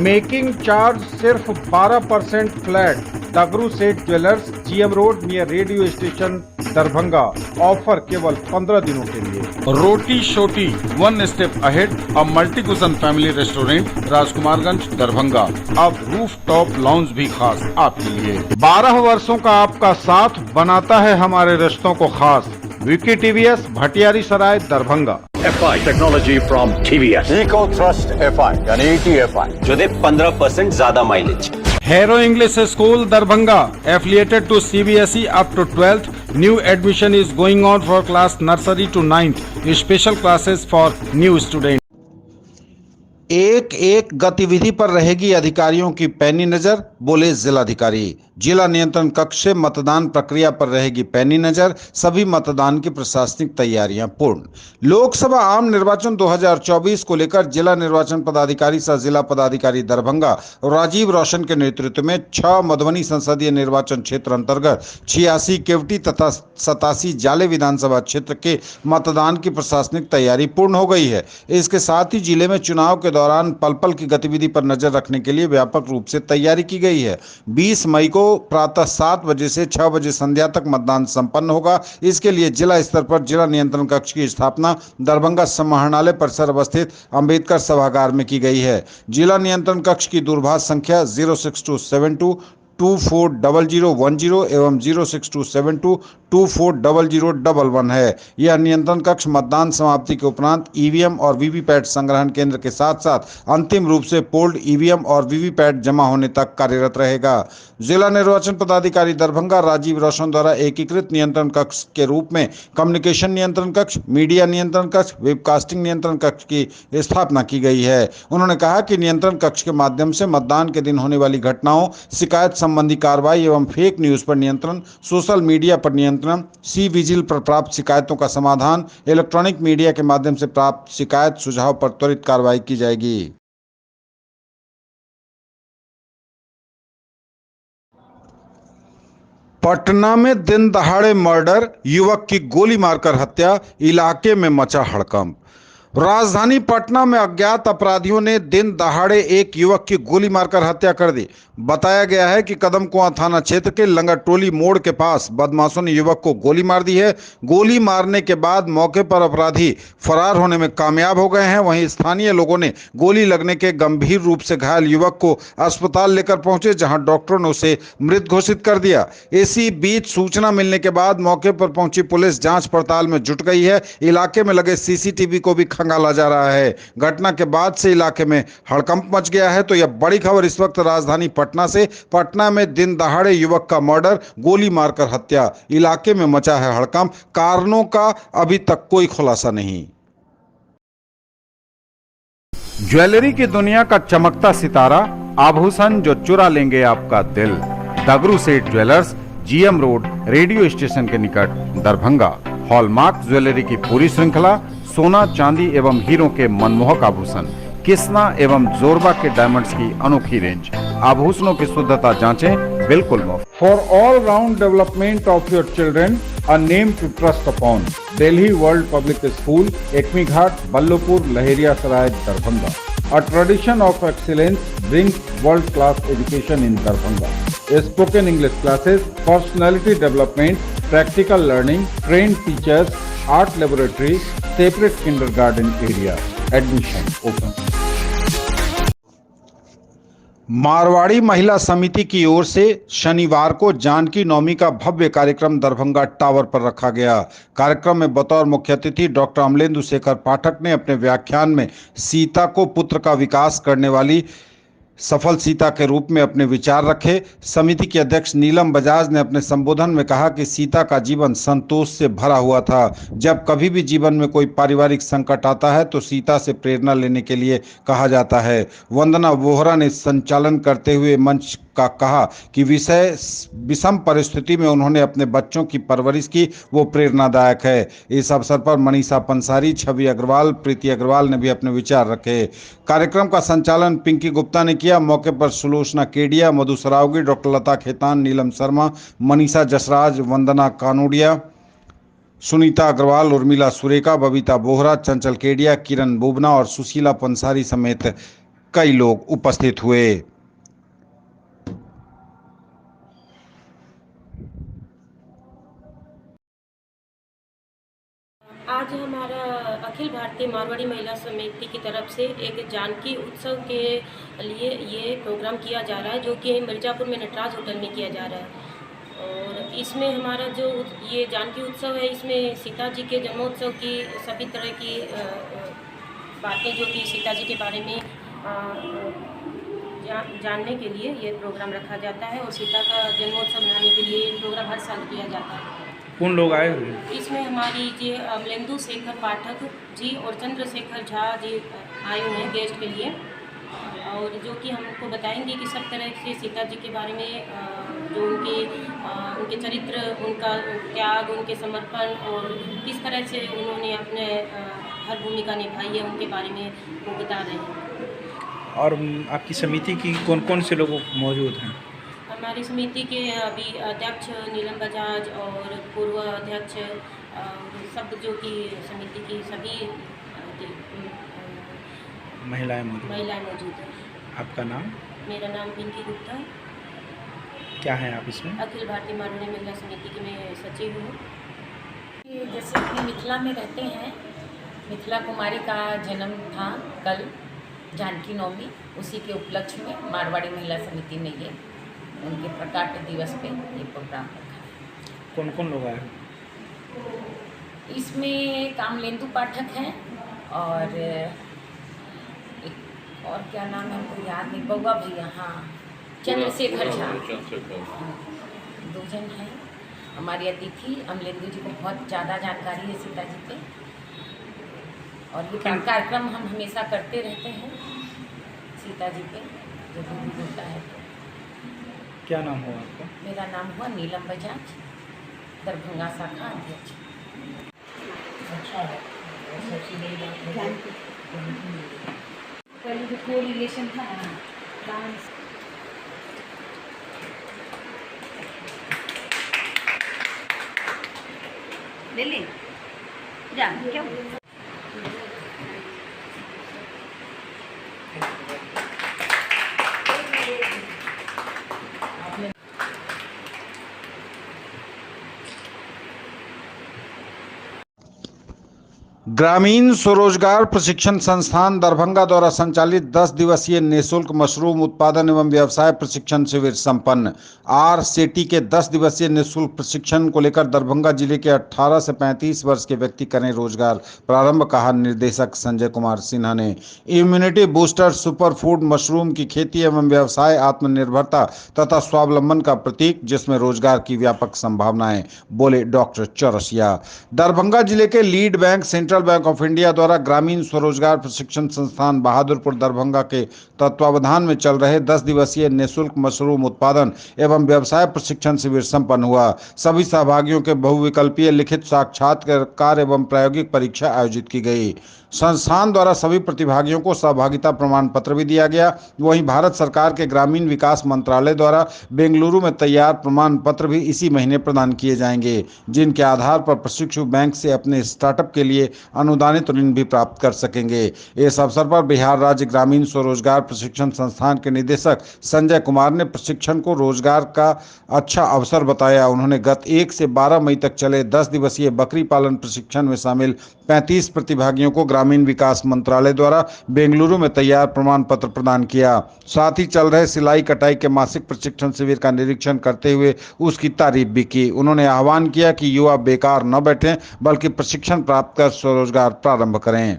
Making charge सिर्फ 12% flat. दगरू सेठ jewellers, GM road near radio station, Darbhanga. Offer केवल 15 दिनों के लिए। रोटी शोटी, one step ahead, a multi cushion family restaurant, Rajkumarganj, Darbhanga. अब रूफ टॉप लाउंज भी खास आपके लिए। 12 वर्षों का आपका साथ बनाता है हमारे रिश्तों को खास। Vicky TVS, Bhatiyari Sarai, Darbhanga. FI technology from TVS, eco thrust FI यानी ETFI जो दे 15% ज्यादा mileage. Hero English School, Darbhanga, affiliated to CBSE up to 12th. New admission is going on for class nursery to 9th. Special classes for new students. एक एक गतिविधि पर रहेगी अधिकारियों की पैनी नजर, बोले जिलाधिकारी। जिला नियंत्रण कक्ष से मतदान प्रक्रिया पर रहेगी पैनी नजर। सभी मतदान की प्रशासनिक तैयारियां पूर्ण। लोकसभा आम निर्वाचन 2024 को लेकर जिला निर्वाचन पदाधिकारी सह जिला पदाधिकारी दरभंगा राजीव रोशन के नेतृत्व में 6 मधुबनी संसदीय निर्वाचन क्षेत्र अंतर्गत 86 केवटी तथा 87 जाले विधानसभा क्षेत्र के मतदान की प्रशासनिक तैयारी पूर्ण हो गई है। इसके साथ ही जिले में चुनाव के दौरान पल पल की गतिविधि पर नजर रखने के लिए व्यापक रूप से तैयारी की गई है। 20 मई को प्रातः 7 बजे से 6 बजे संध्या तक मतदान संपन्न होगा। इसके लिए जिला स्तर पर जिला नियंत्रण कक्ष की स्थापना दरभंगा समाहरणालय परिसर अवस्थित अंबेडकर सभागार में की गई है। जिला नियंत्रण कक्ष की दूरभाष संख्या 06272240010 एवं 06272240011 है। यह नियंत्रण कक्ष मतदान समाप्ति के उपरांत ईवीएम और वीवीपैट संग्रहण केंद्र के साथ साथ अंतिम रूप से पोल्ड ईवीएम और वीवीपैट जमा होने तक कार्यरत रहेगा। जिला निर्वाचन पदाधिकारी दरभंगा राजीव रोशन द्वारा एकीकृत नियंत्रण कक्ष के रूप में कम्युनिकेशन नियंत्रण कक्ष, मीडिया नियंत्रण कक्ष, वेबकास्टिंग नियंत्रण कक्ष की स्थापना की गई है। उन्होंने कहा कि नियंत्रण कक्ष के माध्यम से मतदान के दिन होने वाली घटनाओं, शिकायत संबंधी कार्रवाई एवं फेक न्यूज पर नियंत्रण, सोशल मीडिया पर नियंत्रण, सी विजिल पर प्राप्त शिकायतों का समाधान, इलेक्ट्रॉनिक मीडिया के माध्यम से प्राप्त शिकायत सुझाव पर त्वरित कार्रवाई की जाएगी। पटना में दिन दहाड़े मर्डर, युवक की गोली मारकर हत्या, इलाके में मचा हड़कंप। राजधानी पटना में अज्ञात अपराधियों ने दिन दहाड़े एक युवक की गोली मारकर हत्या कर दी। बताया गया है कि कदमकुआं थाना क्षेत्र के लंगरटोली मोड़ के पास बदमाशों ने युवक को गोली मार दी है। गोली मारने के बाद मौके पर अपराधी फरार होने में कामयाब हो गए हैं। वहीं स्थानीय लोगों ने गोली लगने के गंभीर रूप से घायल युवक को अस्पताल लेकर पहुंचे, जहां डॉक्टरों ने उसे मृत घोषित कर दिया। इसी बीच सूचना मिलने के बाद मौके पर पहुंची पुलिस जांच पड़ताल में जुट गई है। इलाके में लगे सीसीटीवी को भी खंगाला जा रहा है। घटना के बाद से इलाके में हड़कंप मच गया है। तो यह बड़ी खबर इस वक्त राजधानी पटना से। पटना में दिन दहाड़े युवक का मर्डर, गोली मारकर हत्या, इलाके में मचा है हड़कंप। कारणों का अभी तक कोई खुलासा नहीं। ज्वेलरी की दुनिया का चमकता सितारा, आभूषण जो चुरा लेंगे आपका दिल। दगरू सेठ jewellers, GM road, radio station के निकट, दरभंगा। हॉलमार्क ज्वेलरी की पूरी श्रृंखला, सोना, चांदी एवं हीरों के मनमोहक आभूषण, किस्ना एवं जोरबा के डायमंड्स की अनोखी रेंज। आभूषणों की शुद्धता जांचें, बिल्कुल मुफ्त। For all round development of your children, a name to trust upon. Delhi world public school, Ekmi Ghat, Ballabhpur, Laheria Sarai, Darbhanga. A tradition of excellence brings world-class education in Darbhanga. Spoken English classes, personality development, practical learning, trained teachers, art laboratory, separate kindergarten area. Admission open. Marwari महिला समिति की ओर से शनिवार को जानकी नवमी का भव्य कार्यक्रम Darbhanga tower पर रखा गया। कार्यक्रम में बतौर मुख्य अतिथि डॉक्टर अमलेंदु शेखर पाठक ने अपने व्याख्यान में सीता को पुत्र का विकास करने वाली सफल सीता के रूप में अपने विचार रखे। समिति के अध्यक्ष नीलम बजाज ने अपने संबोधन में कहा कि सीता का जीवन संतोष से भरा हुआ था। जब कभी भी जीवन में कोई पारिवारिक संकट आता है तो सीता से प्रेरणा लेने के लिए कहा जाता है। वंदना बोहरा ने संचालन करते हुए मंच का कहा कि विषम परिस्थिति में उन्होंने अपने बच्चों की परवरिश की, वो प्रेरणादायक है। इस अवसर पर मनीषा पंसारी, छवि अग्रवाल, प्रीति अग्रवाल ने भी अपने विचार रखे। कार्यक्रम का संचालन पिंकी गुप्ता ने किया। मौके पर सुलोचना केडिया, मधु सरावगी, डॉक्टर लता खेतान, नीलम शर्मा, मनीषा जसराज, वंदना कानूडिया, सुनीता अग्रवाल, उर्मिला सुरेखा, बबीता बोहरा, चंचल केडिया, किरण बुबना और सुशीला पंसारी समेत कई लोग उपस्थित हुए। आज हमारा अखिल भारतीय मारवाड़ी महिला समिति की तरफ से एक जानकी उत्सव के लिए ये प्रोग्राम किया जा रहा है, जो कि मिर्ज़ापुर में नटराज होटल में किया जा रहा है। और इसमें हमारा जो ये जानकी उत्सव है, इसमें सीता जी के जन्मोत्सव की सभी तरह की बातें जो कि सीता जी के बारे में जानने के लिए ये प्रोग्राम रखा जाता है। और सीता का जन्मोत्सव मनाने के लिए ये प्रोग्राम हर साल किया जाता है। कौन लोग आए हुए? इसमें हमारी जी अमलेंदु शेखर पाठक जी और चंद्रशेखर झा जी आए हुए हैं गेस्ट के लिए, और जो कि हमको बताएंगे कि सब तरह से सीता जी के बारे में जो उनके चरित्र, उनका त्याग, उनके समर्पण और किस तरह से उन्होंने अपने हर भूमिका निभाई है, उनके बारे में वो बता रहे हैं। और आपकी समिति की कौन कौन से लोग मौजूद हैं? हमारी समिति के अभी अध्यक्ष नीलम बजाज और पूर्व अध्यक्ष सब जो कि समिति की सभी महिलाएं मौजूद हैं। आपका नाम? मेरा नाम पिंकी गुप्ता। क्या है आप इसमें? अखिल भारतीय मारवाड़ी महिला समिति की मैं सचिव हूँ। जैसे कि मिथिला में रहते हैं, मिथिला कुमारी का जन्म था कल जानकी नवमी, उसी के उपलक्ष्य में मारवाड़ी महिला समिति ने ये उनके प्रकाट दिवस पे ये प्रोग्राम रखा। कौन कौन लोग आए? इसमें कामलेंदु पाठक हैं और और क्या नाम है हमको याद नहीं, बउआ भैया, हाँ, चंद्रशेखर झा, दो जन हैं। हमारी अतिथि अमलेंदु जी को बहुत ज़्यादा जानकारी है सीता जी पे, और ये कार्यक्रम हम हमेशा करते रहते हैं सीता जी पे जब भी होता है। क्या नाम हुआ आपका? मेरा नाम हुआ नीलम बजाज, दरभंगा शाखा अध्यक्ष। पहले जो को रिलेशन था डांस ले ले जा क्यों ग्रामीण स्वरोजगार प्रशिक्षण संस्थान दरभंगा द्वारा संचालित 10 दिवसीय निःशुल्क मशरूम उत्पादन एवं व्यवसाय प्रशिक्षण शिविर संपन्न। आरसेटी के 10 दिवसीय निःशुल्क प्रशिक्षण को लेकर दरभंगा जिले के 18 से 35 वर्ष के व्यक्ति करें रोजगार प्रारंभ, कहा निर्देशक संजय कुमार सिन्हा ने। Immunity booster super food mushroom की खेती एवं व्यवसाय आत्मनिर्भरता तथा स्वावलंबन का प्रतीक, जिसमें रोजगार की व्यापक संभावनाएं, बोले डॉक्टर चौरसिया। दरभंगा जिले के lead bank central bank of India द्वारा ग्रामीण स्वरोजगार प्रशिक्षण संस्थान बहादुरपुर दरभंगा के तत्वावधान में चल रहे 10 दिवसीय निःशुल्क मशरूम उत्पादन एवं व्यवसाय प्रशिक्षण शिविर संपन्न हुआ। सभी सहभागियों के बहुविकल्पीय लिखित साक्षात्कार एवं प्रायोगिक परीक्षा आयोजित की गई। संस्थान द्वारा सभी प्रतिभागियों को सहभागिता प्रमाण पत्र भी दिया गया। वहीं भारत सरकार के ग्रामीण विकास मंत्रालय द्वारा बेंगलुरु में तैयार प्रमाण पत्र भी इसी महीने प्रदान किए जाएंगे, जिनके आधार पर प्रशिक्षु बैंक से अपने स्टार्टअप के लिए अनुदानित ऋण भी प्राप्त कर सकेंगे। इस अवसर पर बिहार राज्य ग्रामीण स्वरोजगार प्रशिक्षण संस्थान के निदेशक संजय कुमार ने प्रशिक्षण को रोजगार का अच्छा अवसर बताया। उन्होंने गत 1 से 12 मई तक चले 10 दिवसीय बकरी पालन प्रशिक्षण में शामिल 35 प्रतिभागियों को ग्रामीण विकास मंत्रालय द्वारा बेंगलुरु में तैयार प्रमाण पत्र प्रदान किया। साथ ही चल रहे सिलाई कटाई के मासिक प्रशिक्षण शिविर का निरीक्षण करते हुए उसकी तारीफ भी की। उन्होंने आह्वान किया कि युवा बेकार न बैठें, बल्कि प्रशिक्षण प्राप्त कर स्वरोजगार प्रारंभ करें।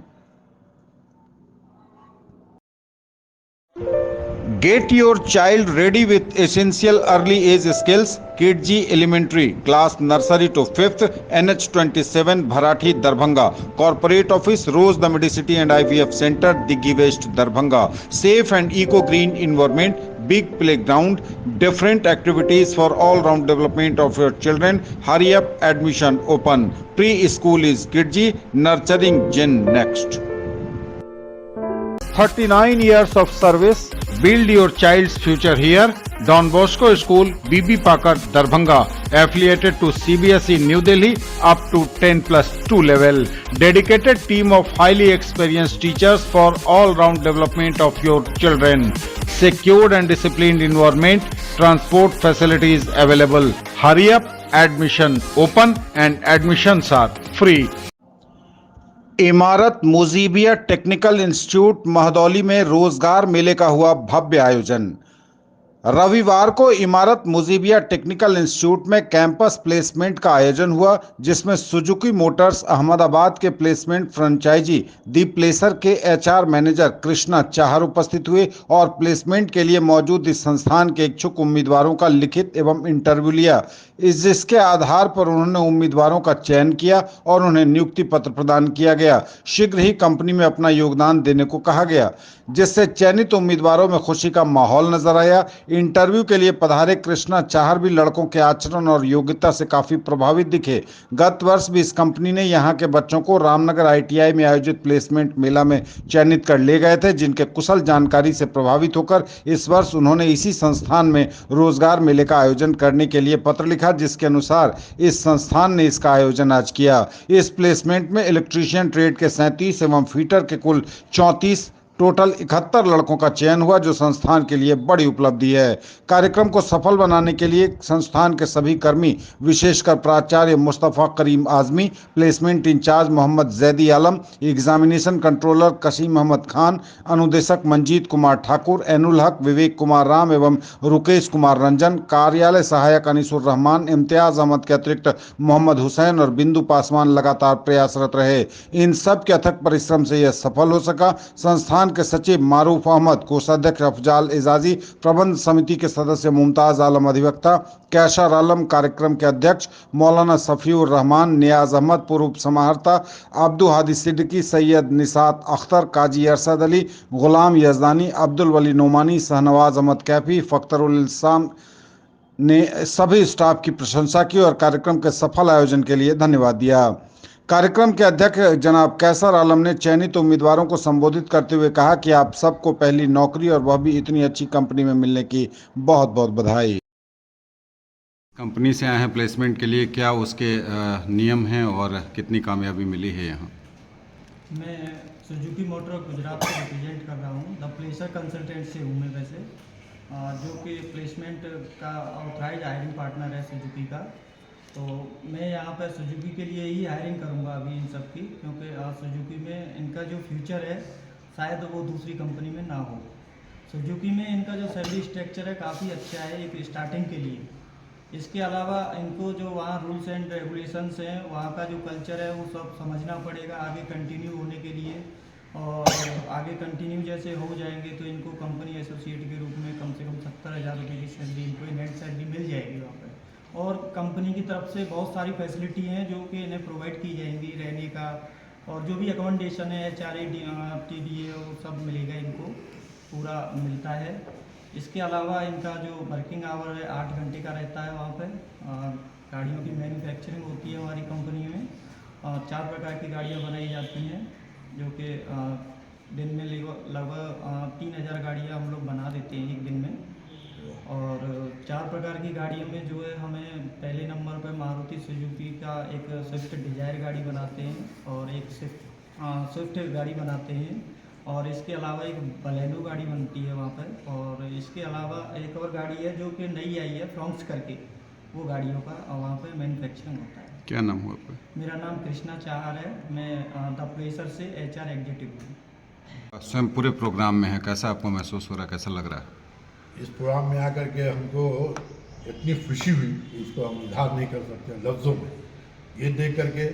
Get your child ready with essential early age skills. KG Elementary class nursery to 5th, NH27 Bharathi Darbhanga. Corporate office Rose the Medicity and IVF Center Diggi West Darbhanga. Safe and eco green environment. big playground, different activities for all-round development of your children. Hurry up, admission open. Preschool is Kidji, nurturing Gen next. 39 years of service. Build your child's future here. Don Bosco School, BB Pakar, Darbhanga, affiliated to CBSE New Delhi up to 10+2 level. Dedicated team of highly experienced teachers for all-round development of your children. Secured and disciplined environment. Transport facilities available. Hurry up, admission open and admissions are free. इमारत Mujibia technical institute Mahdauli में रोजगार मेले का हुआ भव्य आयोजन। रविवार को इमारत मुजीबिया टेक्निकल इंस्टीट्यूट में कैंपस प्लेसमेंट का आयोजन हुआ, जिसमें सुजुकी मोटर्स अहमदाबाद के प्लेसमेंट फ्रेंचाइजी दी प्लेसर के एचआर मैनेजर कृष्णा चाहर उपस्थित हुए और प्लेसमेंट के लिए मौजूद इस संस्थान के इच्छुक उम्मीदवारों का लिखित एवं इंटरव्यू लिया, जिसके आधार पर उन्होंने उम्मीदवारों का चयन किया और उन्हें नियुक्ति पत्र प्रदान किया गया। शीघ्र ही कंपनी में अपना योगदान देने को कहा गया, जिससे चयनित उम्मीदवारों में खुशी का माहौल नजर आया। इंटरव्यू के लिए पधारे कृष्णा चाहर भी लड़कों के आचरण और योग्यता से काफी प्रभावित दिखे। गत वर्ष भी इस कंपनी ने यहां के बच्चों को रामनगर आईटीआई में आयोजित प्लेसमेंट मेला में चयनित कर ले गए थे, जिनके कुशल जानकारी से प्रभावित होकर इस वर्ष उन्होंने इसी संस्थान में रोजगार मेले का आयोजन करने के लिए पत्र लिखा, जिसके अनुसार इस संस्थान ने इसका आयोजन आज किया। इस प्लेसमेंट में इलेक्ट्रीशियन ट्रेड के 37 एवं फीटर के कुल 34 टोटल 71 लड़कों का चयन हुआ, जो संस्थान के लिए बड़ी उपलब्धि है। कार्यक्रम को सफल बनाने के लिए संस्थान के सभी कर्मी, विशेषकर प्राचार्य मुस्तफ़ा करीम आजमी, प्लेसमेंट इंचार्ज मोहम्मद जैदी आलम, एग्जामिनेशन कंट्रोलर कसीम अहमद खान, अनुदेशक मंजीत कुमार ठाकुर, एनुल हक, विवेक कुमार राम एवं रुकेश कुमार रंजन, कार्यालय सहायक अनीसुर रहमान, इम्तियाज अहमद के अतिरिक्त मोहम्मद हुसैन और बिंदु पासवान लगातार प्रयासरत रहे। इन सब के अथक परिश्रम से यह सफल हो सका। संस्थान के सचिव मारूफ अहमद, कोषाध्यक्ष अफजाल एजाजी, प्रबंध समिति के सदस्य मुमताज आलम अधिवक्ता, कैशर आलम कार्यक्रम के अध्यक्ष, मौलाना सफीउर रहमान, नियाज अहमद पूर्व समाहर्ता, अब्दुल हादी सिद्दीकी, सैयद निसात अख्तर, काजी अरशद अली, गुलाम यजदानी, अब्दुल वली नोमानी, शहनवाज अहमद कैफी, फख्तरुल इस्लाम ने सभी स्टाफ की प्रशंसा की और कार्यक्रम के सफल आयोजन के लिए धन्यवाद दिया। कार्यक्रम के अध्यक्ष जनाब कैसर आलम ने चयनित उम्मीदवारों को संबोधित करते हुए कहा कि आप सबको पहली नौकरी और वह भी इतनी अच्छी कंपनी में मिलने की बहुत बहुत बधाई। कंपनी से आए हैं प्लेसमेंट के लिए, क्या उसके नियम हैं और कितनी कामयाबी मिली है यहाँ? मैं सुजुकी मोटर गुजरात से रिप्रेजेंट कर रहा हूँ। द प्लेसर कंसल्टेंट से हूँ मैं वैसे, जो कि प्लेसमेंट का ऑथराइज हायरिंग पार्टनर है सुजुकी का। तो मैं यहाँ पर सुजुकी के लिए ही हायरिंग करूँगा अभी इन सब की, क्योंकि सुजुकी में इनका जो फ्यूचर है शायद वो दूसरी कंपनी में ना हो। सुजुकी में इनका जो सैलरी स्ट्रक्चर है काफ़ी अच्छा है एक स्टार्टिंग के लिए। इसके अलावा इनको जो वहाँ रूल्स एंड रेगुलेशंस हैं, वहाँ का जो कल्चर है वो सब समझना पड़ेगा आगे कंटिन्यू होने के लिए। और आगे कंटिन्यू जैसे हो जाएंगे तो इनको कंपनी एसोसिएट के रूप में कम से कम 70,000 रुपये की सैलरी, इनको नेट सैलरी मिल जाएगी वहाँ पर। और कंपनी की तरफ से बहुत सारी फैसिलिटी हैं जो कि इन्हें प्रोवाइड की जाएंगी, रहने का और जो भी अकोमोडेशन है, HRA, TDA वो सब मिलेगा, इनको पूरा मिलता है। इसके अलावा इनका जो वर्किंग आवर है 8 घंटे का रहता है वहाँ पर। गाड़ियों की मैन्युफैक्चरिंग होती है हमारी कंपनी में। 4 प्रकार की गाड़ियाँ बनाई जाती हैं, जो कि दिन में लगभग 3000 गाड़ियाँ हम लोग बना देते हैं एक दिन में। और 4 प्रकार की गाड़ियों में जो है हमें पहले नंबर पर मारुति सुजुकी का एक स्विफ्ट डिजायर गाड़ी बनाते हैं और एक स्विफ्ट गाड़ी बनाते हैं। और इसके अलावा एक बलेनो गाड़ी बनती है वहाँ पर। और इसके अलावा एक और गाड़ी है जो कि नई आई है फ्रॉन्क्स करके, वो गाड़ियों का वहाँ पर मैन्युफैक्चरिंग होता है। क्या नाम हुआ आपका? मेरा नाम कृष्णा चाहर है, मैं द प्लेसर से HR एग्जीक्यूटिव हूँ। स्वयं पूरे प्रोग्राम में है, कैसा आपको महसूस हो रहा है, कैसा लग रहा है? इस प्रोग्राम में आकर के हमको इतनी खुशी हुई कि इसको हम इजहार नहीं कर सकते लफ्ज़ों में। ये देख करके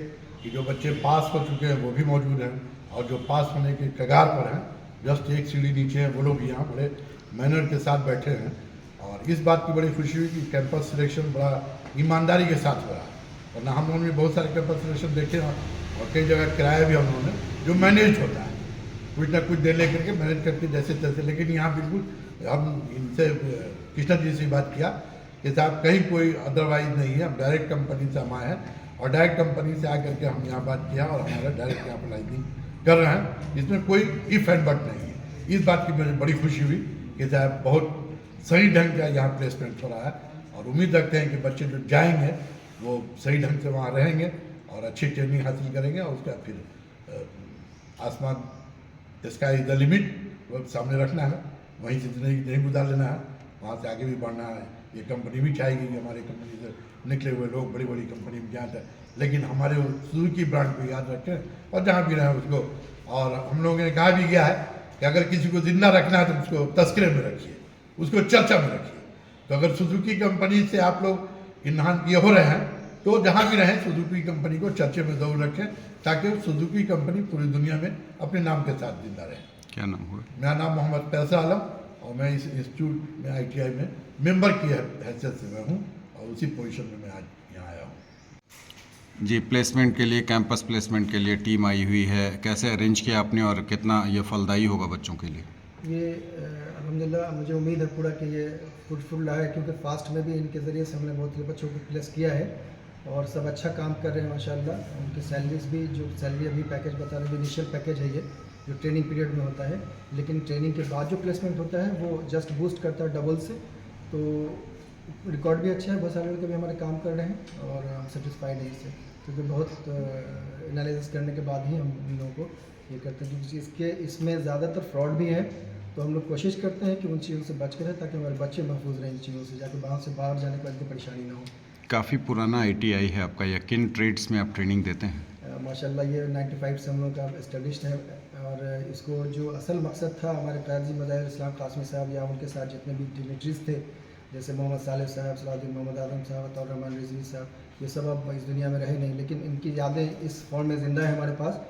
कि जो बच्चे पास हो चुके हैं वो भी मौजूद हैं और जो पास होने के कगार पर हैं, जस्ट एक सीढ़ी नीचे हैं, वो लोग भी यहाँ बड़े मैनर के साथ बैठे हैं। और इस बात की बड़ी खुशी हुई कि कैंपस सिलेक्शन बड़ा ईमानदारी के साथ हो रहा है। वरना हम लोगों ने बहुत सारे कैंपस सिलेक्शन देखे हैं और कई जगह कराया भी हम लोगों ने, जो मैनेज होता है। कुछ ना कुछ दे लेकर के मैनेज करके जैसे तैसे। लेकिन यहाँ बिल्कुल हम इनसे कृष्णा जी से बात किया कि साहब कहीं कोई अदरवाइज नहीं है, हम डायरेक्ट कंपनी से हम आए हैं और डायरेक्ट कंपनी से आकर के हम यहाँ बात किया और हमारा डायरेक्ट यहाँ पर लाइनिंग कर रहे हैं। इसमें कोई इफ एंड बट नहीं है। इस बात की मुझे बड़ी खुशी हुई कि साहब बहुत सही ढंग का यहाँ प्लेसमेंट हो रहा है और उम्मीद रखते हैं कि बच्चे जो जाएंगे वो सही ढंग से वहाँ रहेंगे और अच्छी ट्रेनिंग हासिल करेंगे और उसका फिर आसमान स्काई इज द लिमिट वो सामने रखना है, वहीं से नहीं गुजार लेना है, वहाँ से आगे भी बढ़ना है। ये कंपनी भी चाहेगी कि हमारी कंपनी से निकले हुए लोग बड़ी बड़ी कंपनी में जाते हैं, लेकिन हमारे सुजुकी ब्रांड को याद रखें और जहाँ भी रहें उसको। और हम लोगों ने कहा भी गया है कि अगर किसी को जिंदा रखना है तो उसको तस्करे में रखिए, उसको चर्चा में रखिए। तो अगर सुजुकी कंपनी से आप लोग इन्हान ये हो रहे हैं तो जहाँ भी रहें सुजुकी कंपनी को चर्चे में जरूर रखें ताकि सुजुकी कंपनी पूरी दुनिया में अपने नाम के साथ जिंदा रहे। क्या नाम हुआ? मेरा नाम मोहम्मद फैसल आलम और मैं इस इंस्टीट्यूट में ITI में मेंबर की हैसियत से मैं हूँ और उसी पोजीशन में मैं आज यहाँ आया हूँ। जी, प्लेसमेंट के लिए, कैंपस प्लेसमेंट के लिए टीम आई हुई है, कैसे अरेंज किया आपने और कितना ये फलदायी होगा बच्चों के लिए? ये अल्हम्दुलिल्लाह मुझे उम्मीद है पूरा कि ये फ्रूटफुल रहा है, क्योंकि फास्ट में भी इनके ज़रिए से हमने बहुत बच्चों को प्लेस किया है और सब अच्छा काम कर रहे हैं माशाल्लाह। उनकी सैलरीज भी, जो सैलरी अभी पैकेज बता रहे हैं, इनिशियल पैकेज है ये जो ट्रेनिंग पीरियड में होता है, लेकिन ट्रेनिंग के बाद जो प्लेसमेंट होता है वो जस्ट बूस्ट करता है डबल से। तो रिकॉर्ड भी अच्छा है, बहुत सारे लड़के भी हमारे काम कर रहे हैं और हम सेटिस्फाइड हैं इससे, क्योंकि बहुत एनालिसिस करने के बाद ही हम इन लोगों को ये करते हैं, क्योंकि इसमें ज़्यादातर फ्रॉड भी है। तो हम लोग कोशिश करते हैं कि उन चीज़ों से बच के रहें ताकि हमारे बच्चे महफूज रहें इन चीज़ों से, जाके बाहर जाने के बाद कोई परेशानी ना हो। काफ़ी पुराना ITI है आपका, या किन ट्रेड्स में आप ट्रेनिंग देते हैं? माशाल्लाह ये 95 से हम लोग का इस्टेब्लिश्ड है और इसको जो असल मकसद था हमारे काजी मज़ाहिर इस्लाम कासमी साहब या उनके साथ जितने भी डिग्नेटरीज थे, जैसे मोहम्मद सालेह साहब, सलाहुद्दीन मोहम्मद आदम साहब, अताउर रहमान रिजवी साहब, ये सब अब इस दुनिया में रहे नहीं, लेकिन इनकी यादें इस फॉर्म में ज़िंदा है हमारे पास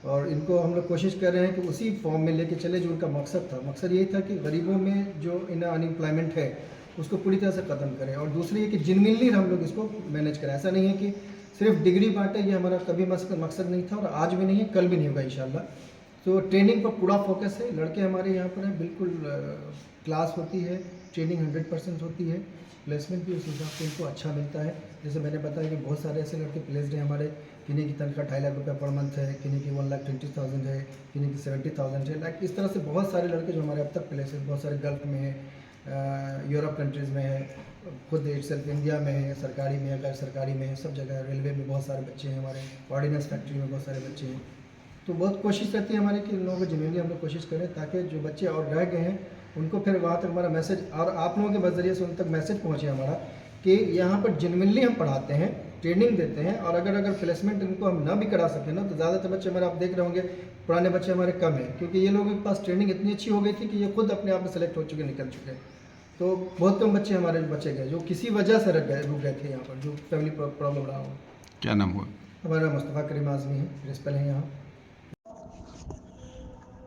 और इनको हम लोग कोशिश कर रहे हैं कि उसी फॉर्म में लेके चले जो उनका मकसद था। मकसद यही था कि गरीबों में जो अनएम्प्लॉयमेंट है उसको पूरी तरह से ख़त्म करें और दूसरी ये कि जिनमिनली हम लोग इसको मैनेज करें। ऐसा नहीं है कि सिर्फ डिग्री बांटे, ये हमारा कभी मकसद नहीं था और आज भी नहीं है, कल भी नहीं होगा इंशाल्लाह। तो ट्रेनिंग पर पूरा फोकस है। लड़के हमारे यहाँ पर हैं, बिल्कुल क्लास होती है, ट्रेनिंग 100% होती है, प्लेसमेंट भी उस हिसाब से इनको अच्छा मिलता है। जैसे मैंने बताया कि बहुत सारे ऐसे लड़के प्लेस्ड हैं हमारे, किन्हीं की तनख्वाह 2.5 लाख रुपये पर मंथ है, किन्हीं की 1,20,000 है, किन्हीं की 70,000 है। लाइक इस तरह से बहुत सारे लड़के जो हमारे अब तक प्लेस है, बहुत सारे गल्फ में है, यूरोप कंट्रीज़ में है, खुद इटसेल्फ इंडिया में है, सरकारी में है, गैर सरकारी में है, सब जगह। रेलवे में बहुत सारे बच्चे हैं हमारे, ऑर्डिनेंस फैक्ट्री में बहुत सारे बच्चे हैं। तो बहुत कोशिश रहती है हमारी कि इन लोगों को जिम्मेदारी हम लोग कोशिश करें ताकि जो बच्चे और रह गए हैं उनको फिर वहाँ तक हमारा मैसेज और आप लोगों के ज़रिए से उन तक मैसेज पहुँचे हमारा कि यहाँ पर जेन्युइनली हम पढ़ाते हैं, ट्रेनिंग देते हैं और अगर प्लेसमेंट इनको हम ना भी करा सकें ना, तो ज़्यादातर बच्चे हमारे आप देख रहे होंगे पुराने बच्चे हमारे कम हैं, क्योंकि ये लोगों के पास ट्रेनिंग इतनी अच्छी हो गई थी कि ये खुद अपने आप में सेलेक्ट हो चुके, निकल चुके। तो बहुत कम बच्चे हमारे बचे गए जो किसी वजह से रुक गए थे यहाँ पर, जो फैमिली प्रॉब्लम रहा हो। क्या नाम हुआ? हमारा मुस्तफ़ा करीम आज़मी है, प्रिंसिपल है यहाँ।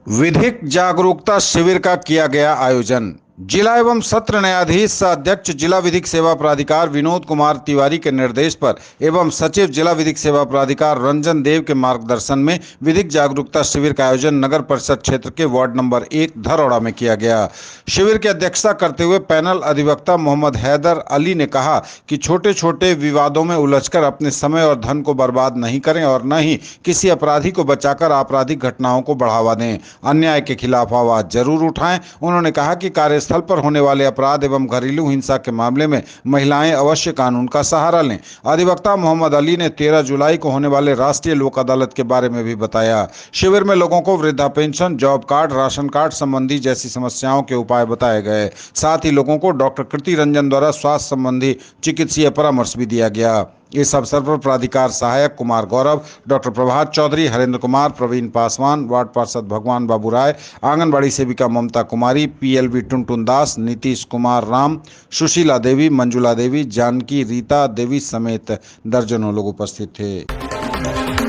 विधिक जागरूकता शिविर का किया गया आयोजन। जिला एवं सत्र न्यायाधीश सह अध्यक्ष जिला विधिक सेवा प्राधिकार विनोद कुमार तिवारी के निर्देश पर एवं सचिव जिला विधिक सेवा प्राधिकार रंजन देव के मार्गदर्शन में विधिक जागरूकता शिविर का आयोजन नगर परिषद क्षेत्र के वार्ड नंबर 1 धरौड़ा में किया गया। शिविर की अध्यक्षता करते हुए पैनल अधिवक्ता मोहम्मद हैदर अली ने कहा कि छोटे छोटे विवादों में उलझकर अपने समय और धन को बर्बाद नहीं करें और न ही किसी अपराधी को बचाकर आपराधिक घटनाओं को बढ़ावा दें। अन्याय के खिलाफ आवाज जरूर उठाएं। उन्होंने कहा कि स्थल पर होने वाले अपराध एवं घरेलू हिंसा के मामले में महिलाएं अवश्य कानून का सहारा लें। अधिवक्ता मोहम्मद अली ने 13 जुलाई को होने वाले राष्ट्रीय लोक अदालत के बारे में भी बताया। शिविर में लोगों को वृद्धा pension, job card, ration card संबंधी जैसी समस्याओं के उपाय बताए गए। साथ ही लोगों को डॉक्टर कृति रंजन द्वारा स्वास्थ्य संबंधी चिकित्सीय परामर्श भी दिया गया। इस अवसर पर प्राधिकार सहायक कुमार गौरव, डॉक्टर प्रभात चौधरी, हरेंद्र कुमार, प्रवीण पासवान, वार्ड पार्षद भगवान बाबू राय, आंगनबाड़ी सेविका ममता कुमारी, PLV टुनटुन दास, नीतीश कुमार राम, सुशीला देवी, मंजुला देवी, जानकी, रीता देवी समेत दर्जनों लोग उपस्थित थे।